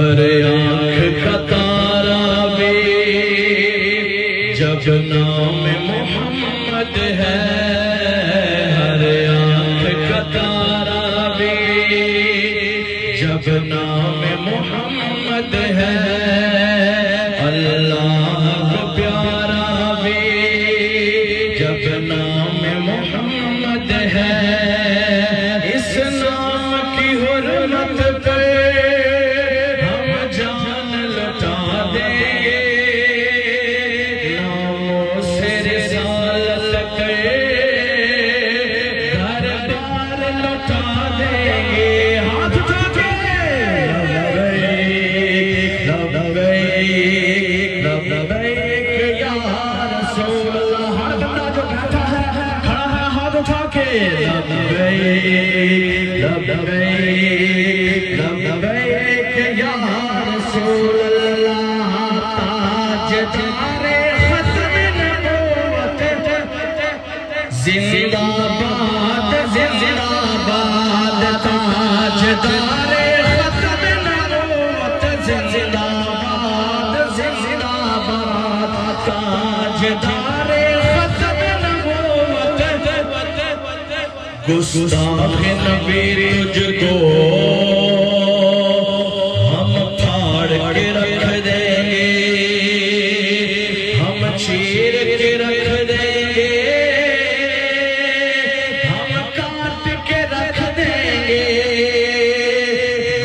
ہر آنکھ کا تارا بھی جب نام محمد ہے، ہر آنکھ کا تارا بھی جب نام محمد ہے، اللہ کو پیارا بھی جب نام محمد ہے، اس نام کی حرمت پہ ہم جان لٹا دیں گے، ناموں سے رسالت کے گھر بار لٹا دیں گے، ہاتھ اٹھا کے لبیک یا رسول اللہ، ہر بندہ جو بیٹھا ہے کھڑا ہے ہاتھ اٹھا کے لبیک یا رسول اللہ، تاجدار ختم نبوت زندہ باد زندہ باد، تاجدار ختم نبوت زندہ باد زندہ باد، تاجدار ختم نبوت، گستاخ نبی تجھ کو ہم پھاڑ کے رکھ دیں گے، ہم چیر کے رکھ دیں گے، ہم کاٹ کے رکھ دیں گے،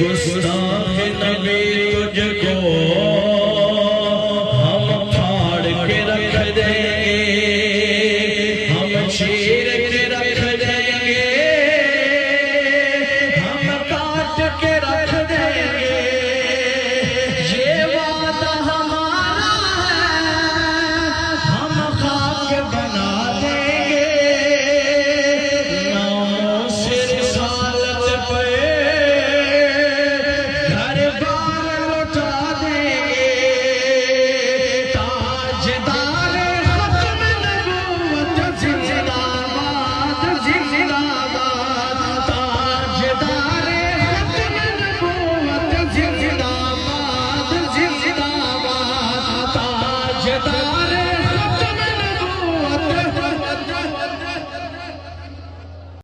گستاخ نبی تجھ کو ہم پھاڑ کے رکھ دیں گے، ہم چیر کے رکھ دیں گے، ہم کاٹ کے رکھ دیں گے، یہ وعدہ ہمارا ہے، ہم خاک بنا دیں گے، ناموں سے رسالت پہ گھر بار لٹا دیں گے، تاجدار